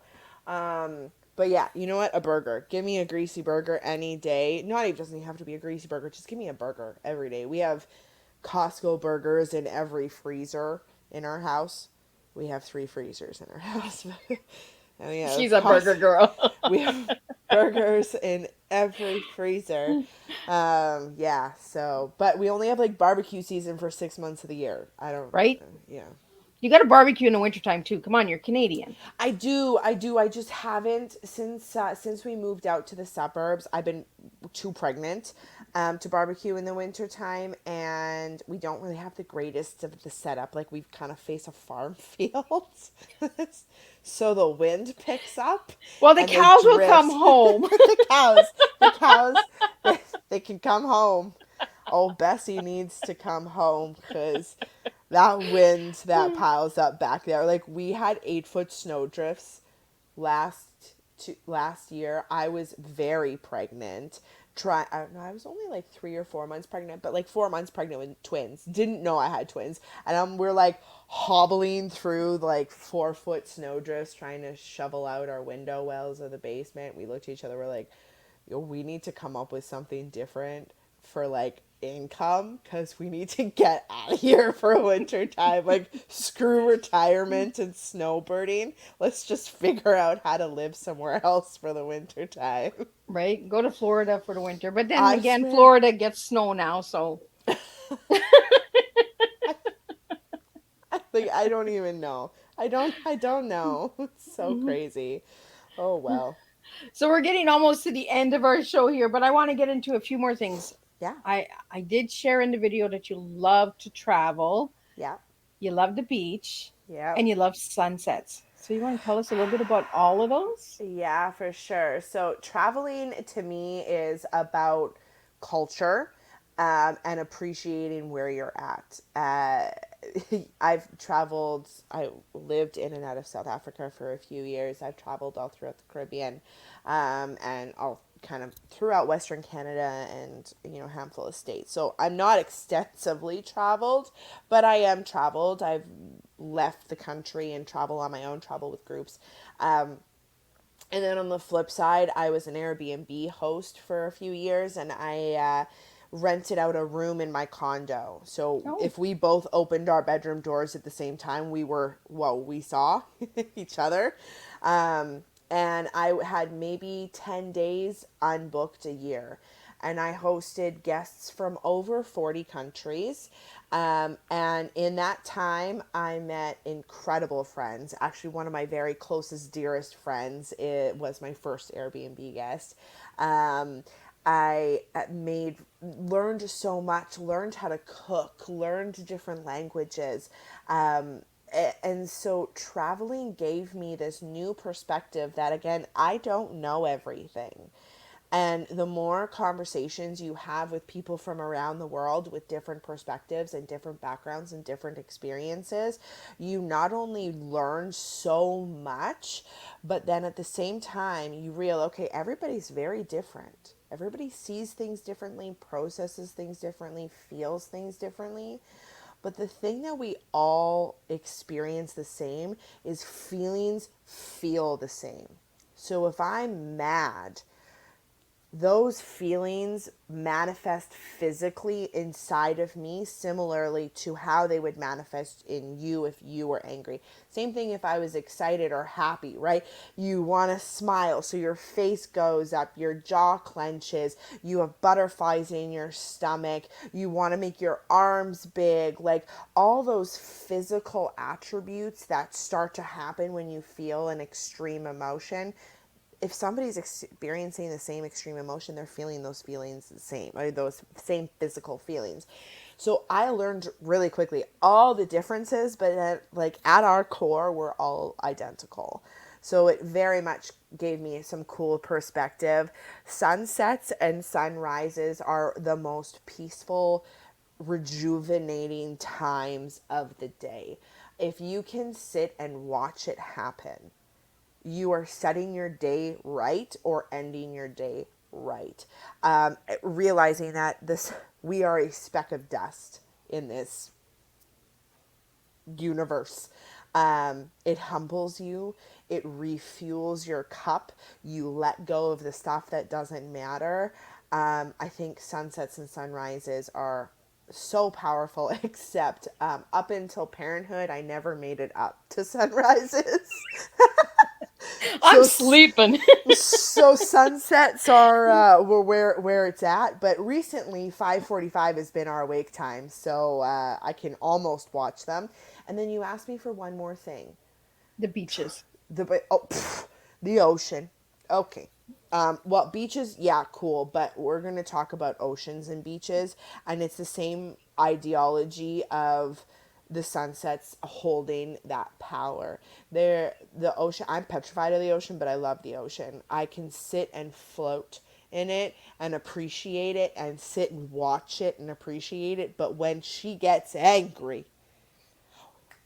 But yeah, you know what? A burger. Give me a greasy burger any day. Not even doesn't even have to be a greasy burger. Just give me a burger every day. We have Costco burgers in every freezer in our house. We have 3 freezers in our house. And we have She's a burger girl. we have burgers in every freezer. Yeah, so, but we only have like barbecue season for 6 months of the year. I don't, Right? yeah. You got to barbecue in the wintertime too. Come on, you're Canadian. I do. I just haven't since we moved out to the suburbs. I've been too pregnant to barbecue in the wintertime, and we don't really have the greatest of the setup. Like we kind of face a farm field, so the wind picks up. Well, the and cows will drifts. come home. the cows, they can come home. Oh, Bessie needs to come home because that wind that piles up back there. Like we had 8-foot snow drifts last year. I was very pregnant. No, I was only like 3 or 4 months pregnant, but like 4 months pregnant with twins. Didn't know I had twins, and we're like hobbling through like 4 foot snowdrifts trying to shovel out our window wells of the basement. We looked at each other. We're like, yo, we need to come up with something different for like income because we need to get out of here for winter time. Like, screw retirement and snowbirding. Let's just figure out how to live somewhere else for the winter time. Right? Go to Florida for the winter. But then I again, swear. Florida gets snow now, so Like, I don't even know. I don't know. It's so crazy. Oh well. so we're getting almost to the end of our show here, but I want to get into a few more things. Yeah. I did share in the video that you love to travel, Yeah. you love the beach, Yeah. and you love sunsets. So you want to tell us a little bit about all of those? Yeah, for sure. So traveling to me is about culture, and appreciating where you're at. I've traveled, I lived in and out of South Africa for a few years. I've traveled all throughout the Caribbean, and all kind of throughout Western Canada and, a handful of states. So I'm not extensively traveled, but I am traveled. I've left the country and travel on my own, travel with groups. And then on the flip side, I was an Airbnb host for a few years, and I rented out a room in my condo. So Oh, if we both opened our bedroom doors at the same time, we saw each other. And I had maybe 10 days unbooked a year. And I hosted guests from over 40 countries. And in that time, I met incredible friends. Actually, one of my very closest, dearest friends, it was my first Airbnb guest. I learned so much, learned how to cook, learned different languages. And so traveling gave me this new perspective that, again, I don't know everything. And the more conversations you have with people from around the world with different perspectives and different backgrounds and different experiences, you not only learn so much, but then at the same time, you realize, okay, everybody's very different. Everybody sees things differently, processes things differently, feels things differently. But the thing that we all experience the same is feelings feel the same. So if I'm mad, those feelings manifest physically inside of me similarly to how they would manifest in you if you were angry. Same thing if I was excited or happy, right? You want to smile, so your face goes up, your jaw clenches, you have butterflies in your stomach, you want to make your arms big, like all those physical attributes that start to happen when you feel an extreme emotion. If somebody's experiencing the same extreme emotion, they're feeling those feelings the same, or those same physical feelings. So I learned really quickly all the differences, but like at our core, we're all identical. So it very much gave me some cool perspective. Sunsets and sunrises are the most peaceful, rejuvenating times of the day. If you can sit and watch it happen, you are setting your day right or ending your day right. Realizing that we are a speck of dust in this universe. It humbles you. It refuels your cup. You let go of the stuff that doesn't matter. I think sunsets and sunrises are so powerful, except up until parenthood, I never made it up to sunrises. I'm so sleeping. so sunsets are where it's at, but recently 5:45 has been our wake time, so I can almost watch them. And then you asked me for one more thing. The beaches. The ocean. Okay. Well, beaches, yeah, cool, but we're going to talk about oceans and beaches, and it's the same ideology of the sunsets holding that power. The ocean, I'm petrified of the ocean, but I love the ocean. I can sit and float in it and appreciate it and sit and watch it and appreciate it, but when she gets angry,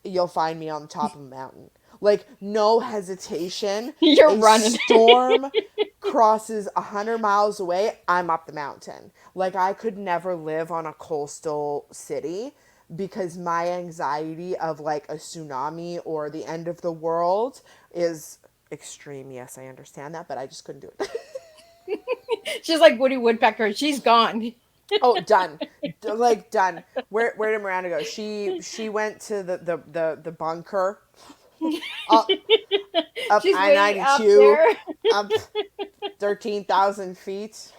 you'll find me on the top of a mountain. Like, no hesitation. You're A running. storm crosses 100 miles away, I'm up the mountain. Like, I could never live on a coastal city because my anxiety of like a tsunami or the end of the world is extreme. Yes, I understand that, but I just couldn't do it. She's like Woody Woodpecker. She's gone. Oh, done. Like, done. Where did Miranda go? She went to the bunker up up She's I way ninety up two, there. up 13,000 feet.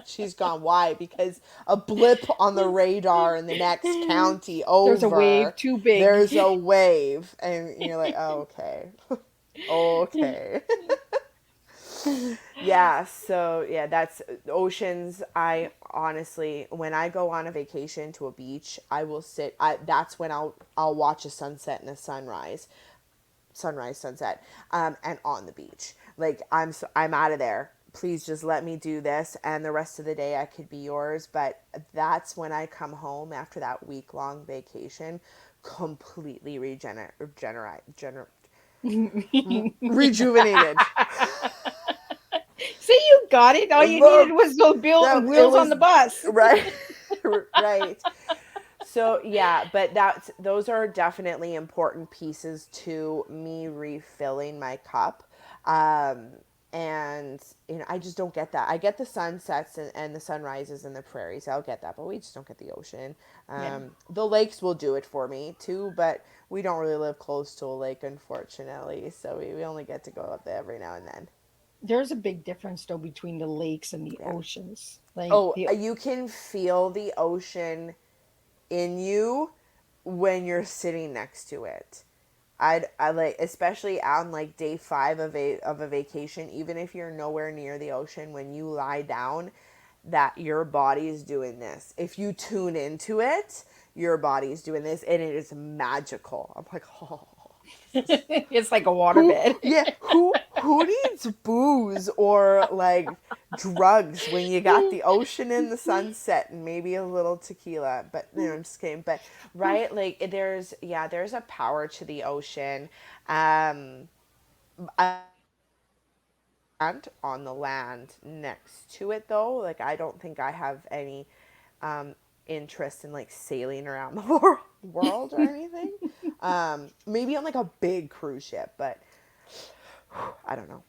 She's gone. Why? Because a blip on the radar in the next county There's a wave over, too big. there's a wave, and you're like, oh, okay, okay. Yeah, so yeah, that's oceans. I honestly, when I go on a vacation to a beach, I will sit. That's when I'll watch a sunset and a sunrise, sunset, and on the beach. Like, I'm out of there. Please just let me do this, and the rest of the day I could be yours. But that's when I come home after that week-long vacation, completely rejuvenated. See, you got it. All you needed Look, was those that it wheels on was the bus. right, right. So yeah, but those are definitely important pieces to me refilling my cup. Um, and I just don't get that. I get the sunsets and the sunrises and the prairies. I'll get that, but we just don't get the ocean. Yeah. The lakes will do it for me too, but we don't really live close to a lake, unfortunately. So we only get to go up there every now and then. There's a big difference though between the lakes and the Yeah. oceans. Like Oh, the you can feel the ocean in you when you're sitting next to it. I like, especially on like day 5 of a vacation, even if you're nowhere near the ocean, when you lie down, that your body is doing this. If you tune into it, your body's doing this, and it is magical. I'm like, oh, it's like a who, waterbed. yeah, who needs booze or like drugs when you got the ocean and the sunset and maybe a little tequila? But I'm just kidding. But right, like, there's a power to the ocean. And on the land next to it, though, like, I don't think I have any interest in like sailing around the world or anything. Maybe on like a big cruise ship, but I don't know.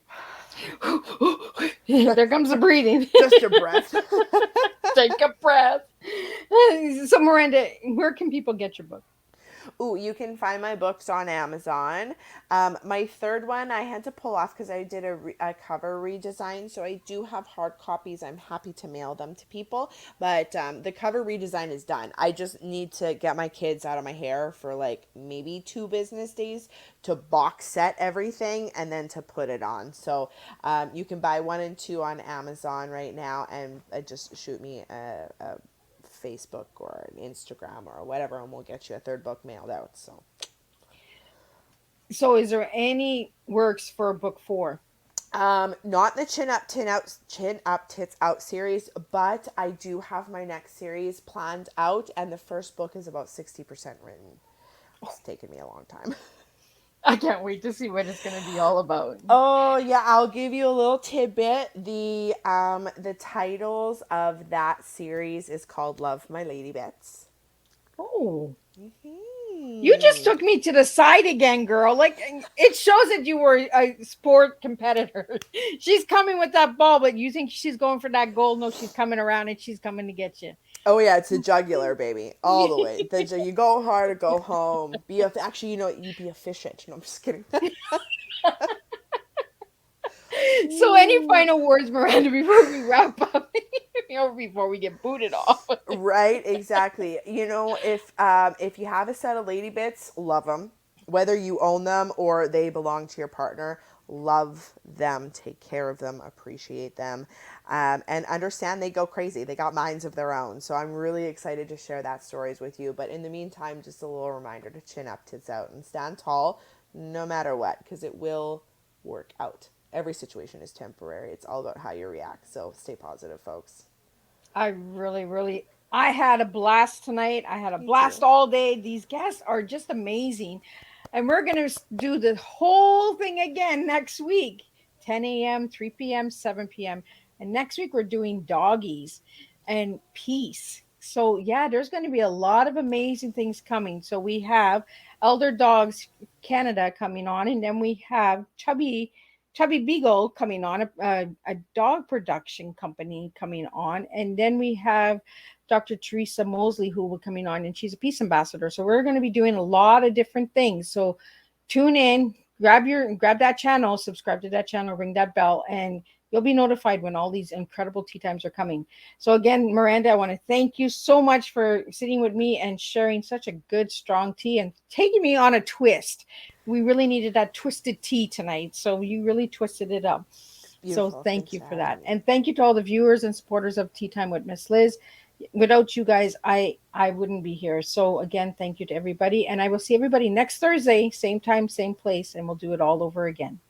There comes the breathing. Just a breath. Take a breath. So Miranda, where can people get your book? Ooh, you can find my books on Amazon. My third one I had to pull off because I did a cover redesign. So I do have hard copies. I'm happy to mail them to people. But the cover redesign is done. I just need to get my kids out of my hair for like maybe 2 business days to box set everything and then to put it on. So you can buy 1 and 2 on Amazon right now, and just shoot me a Facebook or an Instagram or whatever, and we'll get you a 3rd book mailed out. So is there any works for book 4? Not the Chin Up Tits Out series, but I do have my next series planned out, and the first book is about 60% written. It's taken me a long time. I can't wait to see what it's going to be all about. Oh yeah, I'll give you a little tidbit. The titles of that series is called Love My Lady Bits. Oh. Mm-hmm. You just took me to the side again, girl. Like, it shows that you were a sport competitor. She's coming with that ball, but you think she's going for that goal? No, she's coming around and she's coming to get you. Oh yeah, it's a jugular, baby, all the way. You go hard or go home. Actually, you be efficient. No, I'm just kidding. So, any final words, Miranda, before we wrap up? Before we get booted off. Right, exactly. If you have a set of lady bits, love them. Whether you own them or they belong to your partner, love them, take care of them, appreciate them, and understand they go crazy. They got minds of their own. So I'm really excited to share that stories with you. But in the meantime, just a little reminder to chin up, tits out, and stand tall no matter what, because it will work out. Every situation is temporary. It's all about how you react. So stay positive, folks. I had a blast tonight. I had a blast all day. These guests are just amazing. And we're going to do the whole thing again next week. 10 a.m., 3 p.m., 7 p.m. And next week we're doing doggies and peace. So yeah, there's going to be a lot of amazing things coming. So we have Elder Dogs Canada coming on, and then we have Chubby Beagle coming on, a dog production company coming on, and then we have Dr. Teresa Mosley who will be coming on, and she's a peace ambassador. So we're going to be doing a lot of different things. So tune in, grab that channel, subscribe to that channel, ring that bell, and you'll be notified when all these incredible tea times are coming. So again, Miranda, I want to thank you so much for sitting with me and sharing such a good, strong tea and taking me on a twist. We really needed that twisted tea tonight. So you really twisted it up. It's So beautiful. thank Thanks you for for having that. me. And thank you to all the viewers and supporters of Tea Time with Miss Liz. Without you guys, I wouldn't be here. So again, thank you to everybody. And I will see everybody next Thursday, same time, same place, and we'll do it all over again.